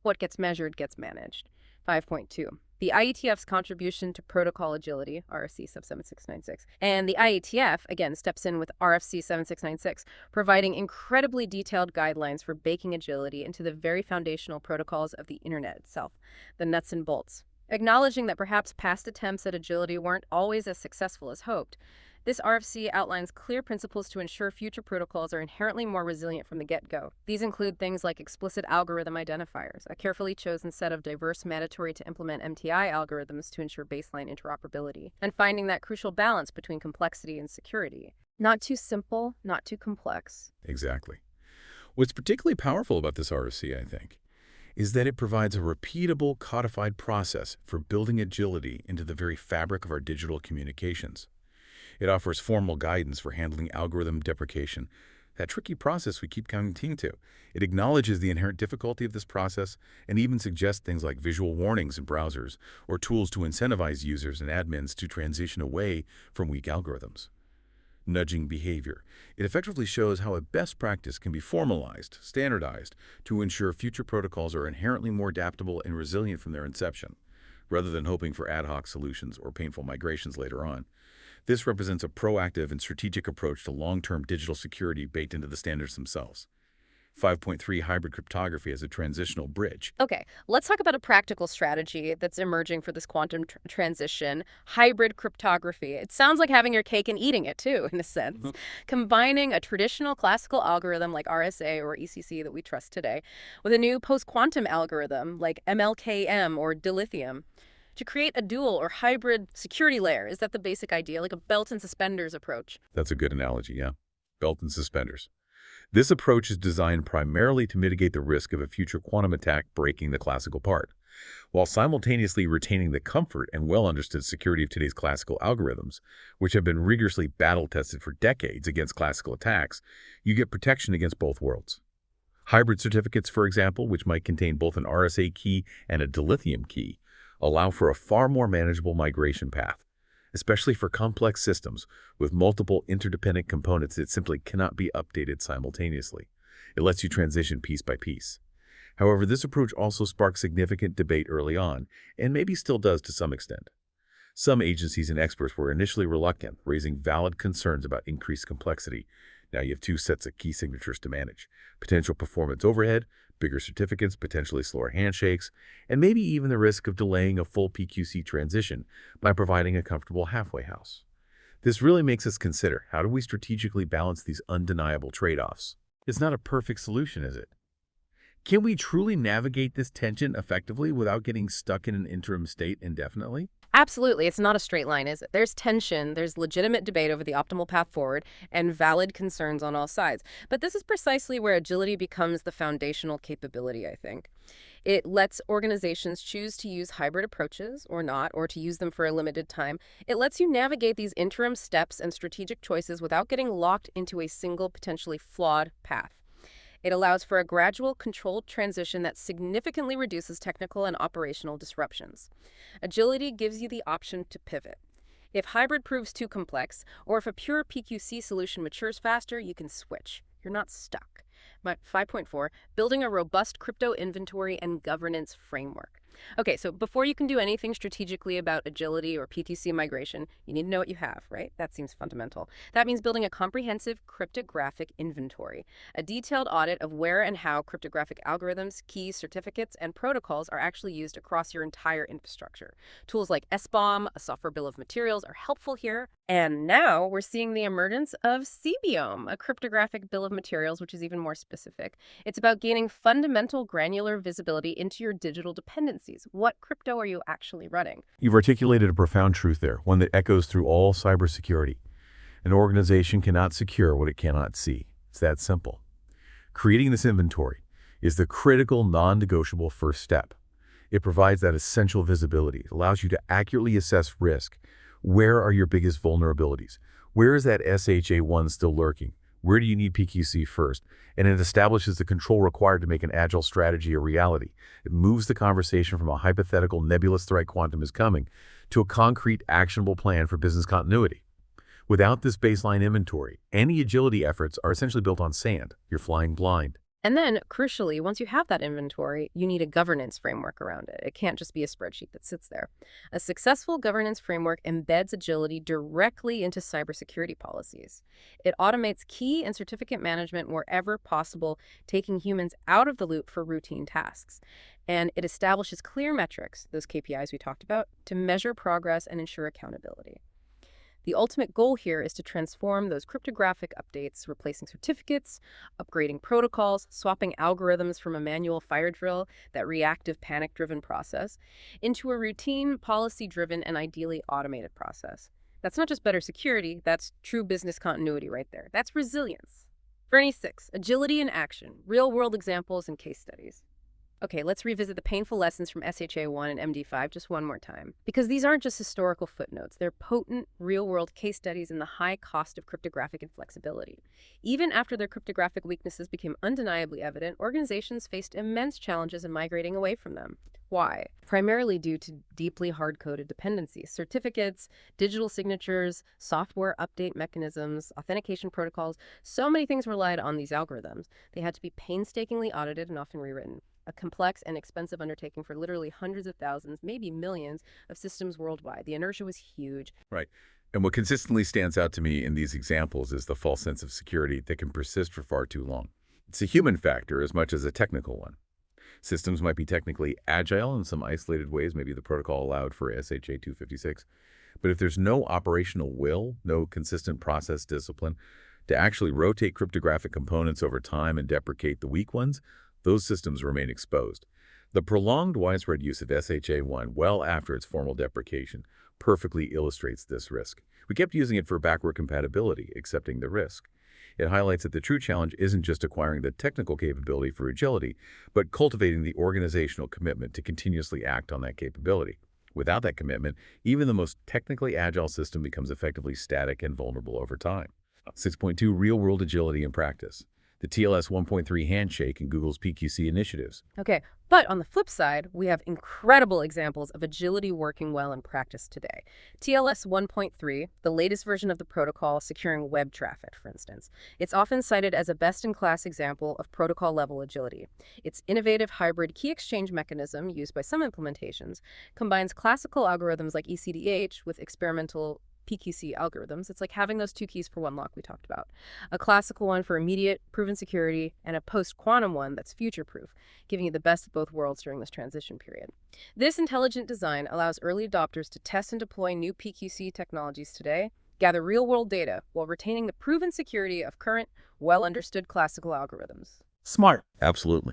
What gets measured gets managed. 5.2. The IETF's contribution to protocol agility, RFC sub 7696, and the IETF, again, steps in with RFC 7696, providing incredibly detailed guidelines for baking agility into the very foundational protocols of the internet itself, the nuts and bolts. Acknowledging that perhaps past attempts at agility weren't always as successful as hoped, this RFC outlines clear principles to ensure future protocols are inherently more resilient from the get-go. These include things like explicit algorithm identifiers, a carefully chosen set of diverse mandatory to implement MTI algorithms to ensure baseline interoperability, and finding that crucial balance between complexity and security. Not too simple, not too complex. Exactly. What's particularly powerful about this RFC, I think, is that it provides a repeatable, codified process for building agility into the very fabric of our digital communications. It offers formal guidance for handling algorithm deprecation, that tricky process we keep coming to. It acknowledges the inherent difficulty of this process and even suggests things like visual warnings in browsers or tools to incentivize users and admins to transition away from weak algorithms. Nudging behavior. It effectively shows how a best practice can be formalized, standardized, to ensure future protocols are inherently more adaptable and resilient from their inception, rather than hoping for ad hoc solutions or painful migrations later on. This represents a proactive and strategic approach to long-term digital security baked into the standards themselves. 5.3 Hybrid cryptography as a transitional bridge. Okay, let's talk about a practical strategy that's emerging for this quantum transition, hybrid cryptography. It sounds like having your cake and eating it too, in a sense. Combining a traditional classical algorithm like RSA or ECC that we trust today with a new post-quantum algorithm like MLKM or dilithium to create a dual or hybrid security layer. Is that the basic idea, like a belt and suspenders approach? That's a good analogy, yeah. Belt and suspenders. This approach is designed primarily to mitigate the risk of a future quantum attack breaking the classical part, while simultaneously retaining the comfort and well-understood security of today's classical algorithms, which have been rigorously battle-tested for decades against classical attacks. You get protection against both worlds. Hybrid certificates, for example, which might contain both an RSA key and a dilithium key, allow for a far more manageable migration path, especially for complex systems with multiple interdependent components that simply cannot be updated simultaneously. It lets you transition piece by piece. However, this approach also sparked significant debate early on, and maybe still does to some extent. Some agencies and experts were initially reluctant, raising valid concerns about increased complexity. Now you have two sets of key signatures to manage: potential performance overhead, bigger certificates, potentially slower handshakes, and maybe even the risk of delaying a full PQC transition by providing a comfortable halfway house. This really makes us consider, how do we strategically balance these undeniable trade-offs? It's not a perfect solution, is it? Can we truly navigate this tension effectively without getting stuck in an interim state indefinitely? Absolutely. It's not a straight line, is it? There's tension, there's legitimate debate over the optimal path forward, and valid concerns on all sides. But this is precisely where agility becomes the foundational capability, I think. It lets organizations choose to use hybrid approaches or not, or to use them for a limited time. It lets you navigate these interim steps and strategic choices without getting locked into a single, potentially flawed path. It allows for a gradual, controlled transition that significantly reduces technical and operational disruptions. Agility gives you the option to pivot. If hybrid proves too complex, or if a pure PQC solution matures faster, you can switch. You're not stuck. 5.4, building a robust crypto inventory and governance framework. Okay, so before you can do anything strategically about agility or PTC migration, you need to know what you have, right? That seems fundamental. That means building a comprehensive cryptographic inventory, a detailed audit of where and how cryptographic algorithms, keys, certificates, and protocols are actually used across your entire infrastructure. Tools like SBOM, a software bill of materials, are helpful here. And now we're seeing the emergence of CBOM, a cryptographic bill of materials, which is even more specific. It's about gaining fundamental granular visibility into your digital dependencies. What crypto are you actually running? You've articulated a profound truth there, one that echoes through all cybersecurity. An organization cannot secure what it cannot see. It's that simple. Creating this inventory is the critical, non-negotiable first step. It provides that essential visibility. It allows you to accurately assess risk. Where are your biggest vulnerabilities? Where is that SHA-1 still lurking? Where do you need PQC first? And it establishes the control required to make an agile strategy a reality. It moves the conversation from a hypothetical nebulous threat quantum is coming to a concrete, actionable plan for business continuity. Without this baseline inventory, any agility efforts are essentially built on sand. You're flying blind. And then, crucially, once you have that inventory, you need a governance framework around it. It can't just be a spreadsheet that sits there. A successful governance framework embeds agility directly into cybersecurity policies. It automates key and certificate management wherever possible, taking humans out of the loop for routine tasks. And it establishes clear metrics, those KPIs we talked about, to measure progress and ensure accountability. The ultimate goal here is to transform those cryptographic updates, replacing certificates, upgrading protocols, swapping algorithms from a manual fire drill, that reactive panic-driven process, into a routine, policy-driven, and ideally automated process. That's not just better security, that's true business continuity right there. That's resilience. Fernie 6, agility in action, real-world examples and case studies. Okay, let's revisit the painful lessons from SHA-1 and MD5 just one more time. Because these aren't just historical footnotes, they're potent, real-world case studies in the high cost of cryptographic inflexibility. Even after their cryptographic weaknesses became undeniably evident, organizations faced immense challenges in migrating away from them. Why? Primarily due to deeply hard-coded dependencies, certificates, digital signatures, software update mechanisms, authentication protocols. So many things relied on these algorithms. They had to be painstakingly audited and often rewritten. A complex and expensive undertaking for literally hundreds of thousands, maybe millions, of systems worldwide. The inertia was huge. Right. And what consistently stands out to me in these examples is the false sense of security that can persist for far too long. It's a human factor as much as a technical one. Systems might be technically agile in some isolated ways, maybe the protocol allowed for SHA-256. But if there's no operational will, no consistent process discipline to actually rotate cryptographic components over time and deprecate the weak ones, those systems remain exposed. The prolonged widespread use of SHA-1 well after its formal deprecation perfectly illustrates this risk. We kept using it for backward compatibility, accepting the risk. It highlights that the true challenge isn't just acquiring the technical capability for agility, but cultivating the organizational commitment to continuously act on that capability. Without that commitment, even the most technically agile system becomes effectively static and vulnerable over time. 6.2 Real-world agility in practice. The TLS 1.3 handshake and Google's PQC initiatives. Okay, but on the flip side, we have incredible examples of agility working well in practice today. TLS 1.3, the latest version of the protocol securing web traffic, for instance. It's often cited as a best-in-class example of protocol-level agility. Its innovative hybrid key exchange mechanism, used by some implementations, combines classical algorithms like ECDH with experimental PQC algorithms. It's like having those two keys for one lock we talked about. A classical one for immediate proven security and a post-quantum one that's future-proof, giving you the best of both worlds during this transition period. This intelligent design allows early adopters to test and deploy new PQC technologies today, gather real-world data while retaining the proven security of current, well-understood classical algorithms. Smart. Absolutely.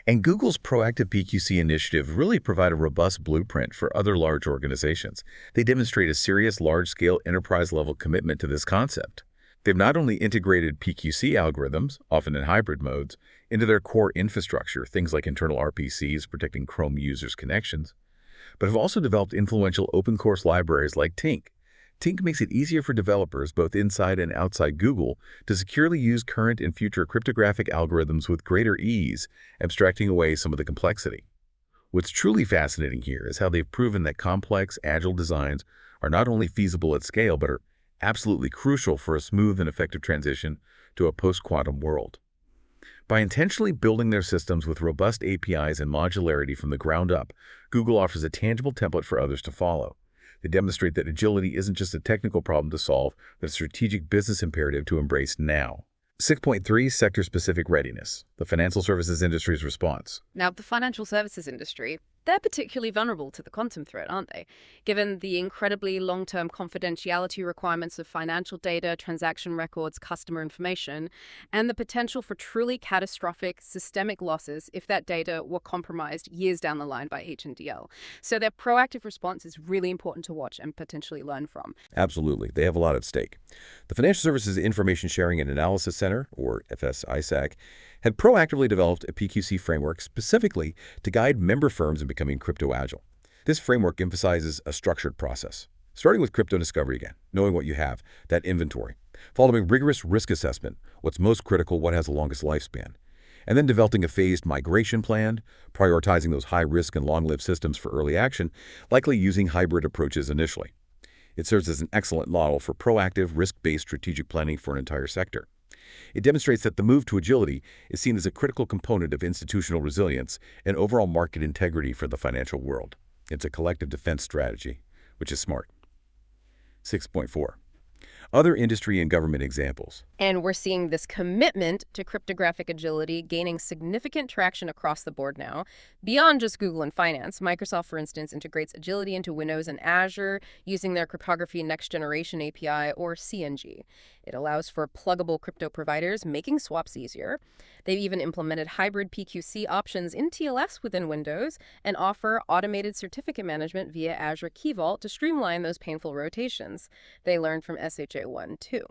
And Google's proactive PQC initiative really provide a robust blueprint for other large organizations. They demonstrate a serious large-scale enterprise-level commitment to this concept. They've not only integrated PQC algorithms, often in hybrid modes, into their core infrastructure, things like internal RPCs protecting Chrome users' connections, but have also developed influential open-source libraries like Tink. Tink makes it easier for developers, both inside and outside Google, to securely use current and future cryptographic algorithms with greater ease, abstracting away some of the complexity. What's truly fascinating here is how they've proven that complex, agile designs are not only feasible at scale, but are absolutely crucial for a smooth and effective transition to a post-quantum world. By intentionally building their systems with robust APIs and modularity from the ground up, Google offers a tangible template for others to follow. They demonstrate that agility isn't just a technical problem to solve, but a strategic business imperative to embrace now. 6.3 Sector-specific readiness, the financial services industry's response. Now, the financial services industry, they're particularly vulnerable to the quantum threat, aren't they? Given the incredibly long-term confidentiality requirements of financial data, transaction records, customer information, and the potential for truly catastrophic systemic losses if that data were compromised years down the line by H&DL. So their proactive response is really important to watch and potentially learn from. Absolutely. They have a lot at stake. The Financial Services Information Sharing and Analysis Center, or FS-ISAC, had proactively developed a PQC framework specifically to guide member firms in becoming crypto-agile. This framework emphasizes a structured process, starting with crypto discovery again, knowing what you have, that inventory, following rigorous risk assessment, what's most critical, what has the longest lifespan, and then developing a phased migration plan, prioritizing those high-risk and long-lived systems for early action, likely using hybrid approaches initially. It serves as an excellent model for proactive, risk-based strategic planning for an entire sector. It demonstrates that the move to agility is seen as a critical component of institutional resilience and overall market integrity for the financial world. It's a collective defense strategy, which is smart. 6.4. Other industry and government examples. And we're seeing this commitment to cryptographic agility gaining significant traction across the board now. Beyond just Google and finance, Microsoft, for instance, integrates agility into Windows and Azure using their Cryptography Next Generation API, or CNG. It allows for pluggable crypto providers, making swaps easier. They've even implemented hybrid PQC options in TLS within Windows and offer automated certificate management via Azure Key Vault to streamline those painful rotations. They learned from SHA-1 too.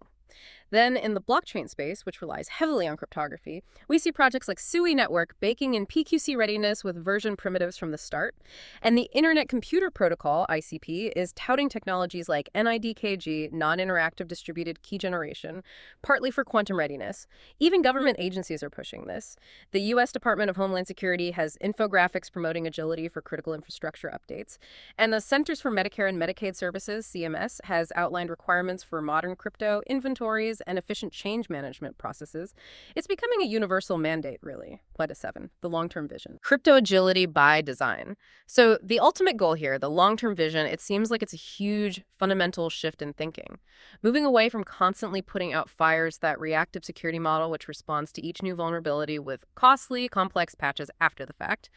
Then in the blockchain space, which relies heavily on cryptography, we see projects like SUI Network baking in PQC readiness with version primitives from the start. And the Internet Computer Protocol, ICP, is touting technologies like NIDKG, non-interactive distributed key generation, partly for quantum readiness. Even government agencies are pushing this. The U.S. Department of Homeland Security has infographics promoting agility for critical infrastructure updates. And the Centers for Medicare and Medicaid Services, CMS, has outlined requirements for modern crypto, inventories, and efficient change management processes. It's becoming a universal mandate, really. Pleta 7, the long-term vision. Crypto agility by design. So the ultimate goal here, the long-term vision, it seems like it's a huge fundamental shift in thinking. Moving away from constantly putting out fires, that reactive security model which responds to each new vulnerability with costly, complex patches after the fact,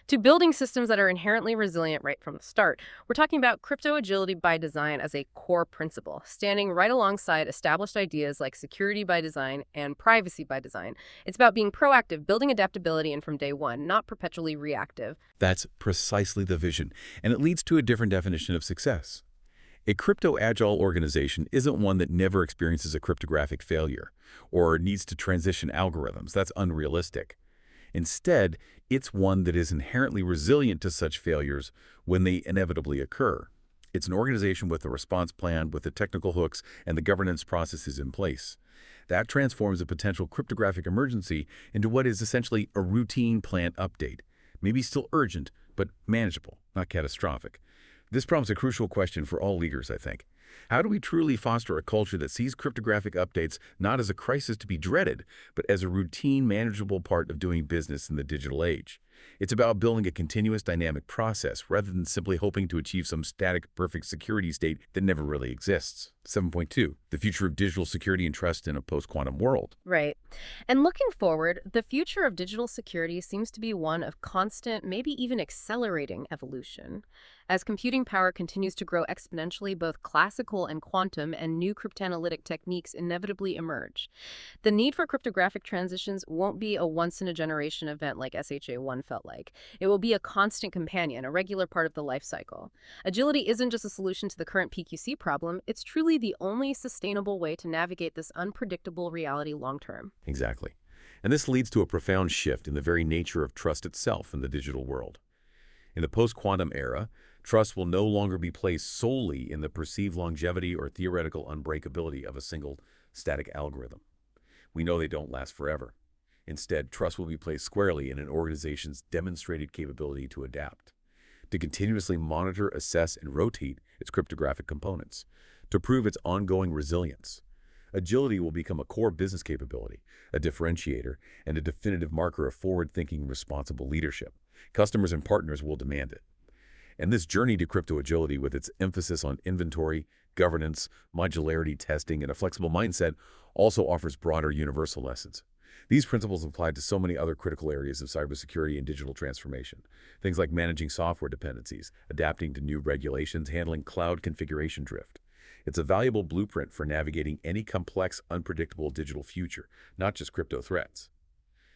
to building systems that are inherently resilient right from the start. We're talking about crypto agility by design as a core principle, standing right alongside established ideas like security by design and privacy by design. It's about being proactive, building adaptability in from day one, not perpetually reactive. That's precisely the vision, and it leads to a different definition of success. A crypto-agile organization isn't one that never experiences a cryptographic failure or needs to transition algorithms. That's unrealistic. Instead, it's one that is inherently resilient to such failures when they inevitably occur. It's an organization with a response plan, with the technical hooks and the governance processes in place. That transforms a potential cryptographic emergency into what is essentially a routine planned update. Maybe still urgent, but manageable, not catastrophic. This prompts a crucial question for all leaders, I think. How do we truly foster a culture that sees cryptographic updates not as a crisis to be dreaded, but as a routine, manageable part of doing business in the digital age? It's about building a continuous dynamic process rather than simply hoping to achieve some static, perfect security state that never really exists. 7.2, the future of digital security and trust in a post-quantum world. Right. And looking forward, the future of digital security seems to be one of constant, maybe even accelerating evolution. As computing power continues to grow exponentially, both classical and quantum and new cryptanalytic techniques inevitably emerge. The need for cryptographic transitions won't be a once-in-a-generation event like SHA-1 felt like. It will be a constant companion, a regular part of the life cycle. Agility isn't just a solution to the current PQC problem, it's truly the only sustainable way to navigate this unpredictable reality long-term. Exactly. And this leads to a profound shift in the very nature of trust itself in the digital world. In the post-quantum era, trust will no longer be placed solely in the perceived longevity or theoretical unbreakability of a single static algorithm. We know they don't last forever. Instead, trust will be placed squarely in an organization's demonstrated capability to adapt, to continuously monitor, assess, and rotate its cryptographic components, to prove its ongoing resilience. Agility will become a core business capability, a differentiator, and a definitive marker of forward-thinking, responsible leadership. Customers and partners will demand it. And this journey to crypto agility, with its emphasis on inventory, governance, modularity testing, and a flexible mindset, also offers broader universal lessons. These principles apply to so many other critical areas of cybersecurity and digital transformation. Things like managing software dependencies, adapting to new regulations, handling cloud configuration drift. It's a valuable blueprint for navigating any complex, unpredictable digital future, not just crypto threats.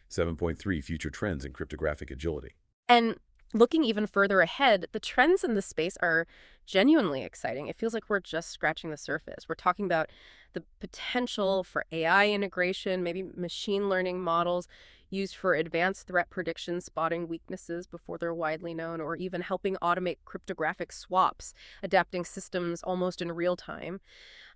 7.3, future trends in cryptographic agility. And looking even further ahead, the trends in this space are genuinely exciting. It feels like we're just scratching the surface. We're talking about the potential for AI integration, maybe machine learning models used for advanced threat prediction, spotting weaknesses before they're widely known, or even helping automate cryptographic swaps, adapting systems almost in real time.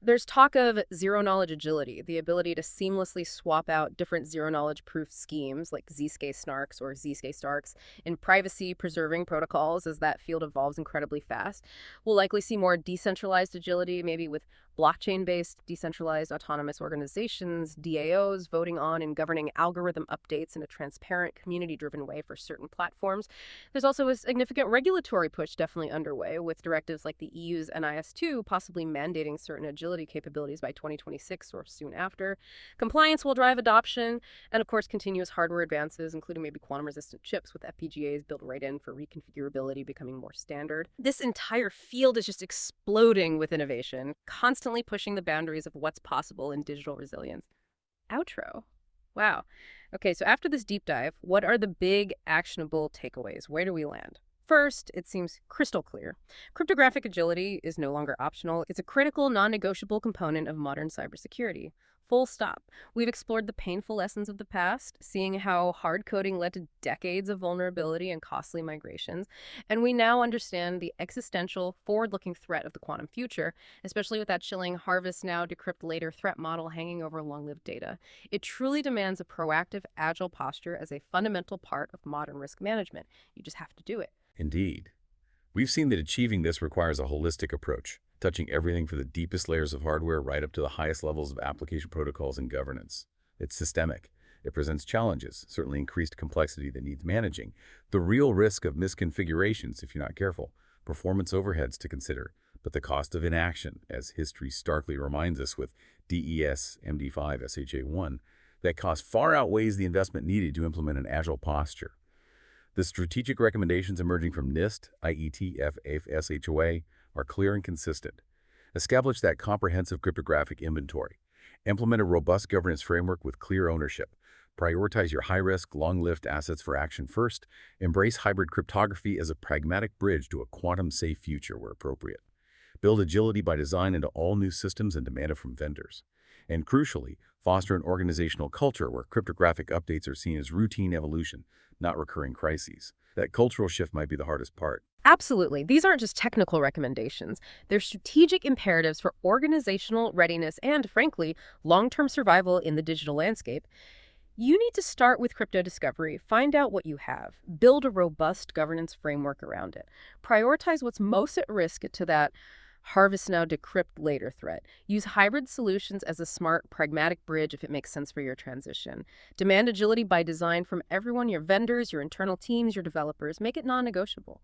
There's talk of zero-knowledge agility, the ability to seamlessly swap out different zero-knowledge proof schemes like Zscaler snarks or Zscaler starks in privacy-preserving protocols as that field evolves incredibly fast. We'll likely see more decentralized agility, maybe with blockchain-based decentralized autonomous organizations, DAOs, voting on and governing algorithm updates in a transparent, community-driven way for certain platforms. There's also a significant regulatory push definitely underway, with directives like the EU's NIS2 possibly mandating certain agility capabilities by 2026 or soon after. Compliance will drive adoption, and of course continuous hardware advances, including maybe quantum-resistant chips with FPGAs built right in for reconfigurability becoming more standard. This entire field is just exploding with innovation, constantly pushing the boundaries of what's possible in digital resilience. Outro. Wow. Okay, so after this deep dive, what are the big actionable takeaways? Where do we land? First, it seems crystal clear. Cryptographic agility is no longer optional. It's a critical, non-negotiable component of modern cybersecurity. Full stop. We've explored the painful lessons of the past, seeing how hard coding led to decades of vulnerability and costly migrations, and we now understand the existential, forward-looking threat of the quantum future, especially with that chilling harvest now, decrypt later threat model hanging over long-lived data. It truly demands a proactive, agile posture as a fundamental part of modern risk management. You just have to do it. Indeed. We've seen that achieving this requires a holistic approach, touching everything from the deepest layers of hardware right up to the highest levels of application protocols and governance. It's systemic. It presents challenges, certainly increased complexity that needs managing, the real risk of misconfigurations if you're not careful, performance overheads to consider, but the cost of inaction, as history starkly reminds us with DES, MD5, SHA-1, that cost far outweighs the investment needed to implement an agile posture. The strategic recommendations emerging from NIST, IET, FAF, SHOA are clear and consistent. Establish that comprehensive cryptographic inventory. Implement a robust governance framework with clear ownership. Prioritize your high-risk, long-lived assets for action first. Embrace hybrid cryptography as a pragmatic bridge to a quantum-safe future where appropriate. Build agility by design into all new systems and demand it from vendors. And crucially, foster an organizational culture where cryptographic updates are seen as routine evolution, not recurring crises. That cultural shift might be the hardest part. Absolutely. These aren't just technical recommendations. They're strategic imperatives for organizational readiness and, frankly, long-term survival in the digital landscape. You need to start with crypto discovery, find out what you have, build a robust governance framework around it, prioritize what's most at risk to that harvest now, decrypt later threat. Use hybrid solutions as a smart, pragmatic bridge if it makes sense for your transition. Demand agility by design from everyone, your vendors, your internal teams, your developers. Make it non-negotiable.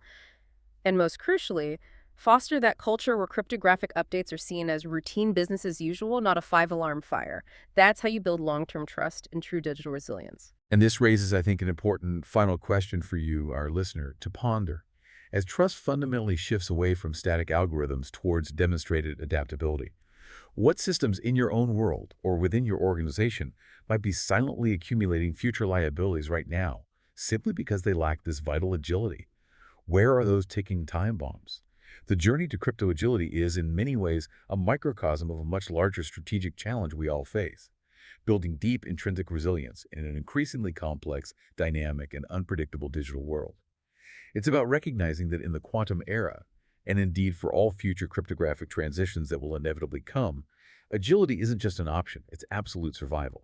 And most crucially, foster that culture where cryptographic updates are seen as routine business as usual, not a five-alarm fire. That's how you build long-term trust and true digital resilience. And this raises, I think, an important final question for you, our listener, to ponder. As trust fundamentally shifts away from static algorithms towards demonstrated adaptability, what systems in your own world or within your organization might be silently accumulating future liabilities right now, simply because they lack this vital agility? Where are those ticking time bombs? The journey to crypto agility is, in many ways, a microcosm of a much larger strategic challenge we all face: building deep intrinsic resilience in an increasingly complex, dynamic, and unpredictable digital world. It's about recognizing that in the quantum era, and indeed for all future cryptographic transitions that will inevitably come, agility isn't just an option, it's absolute survival.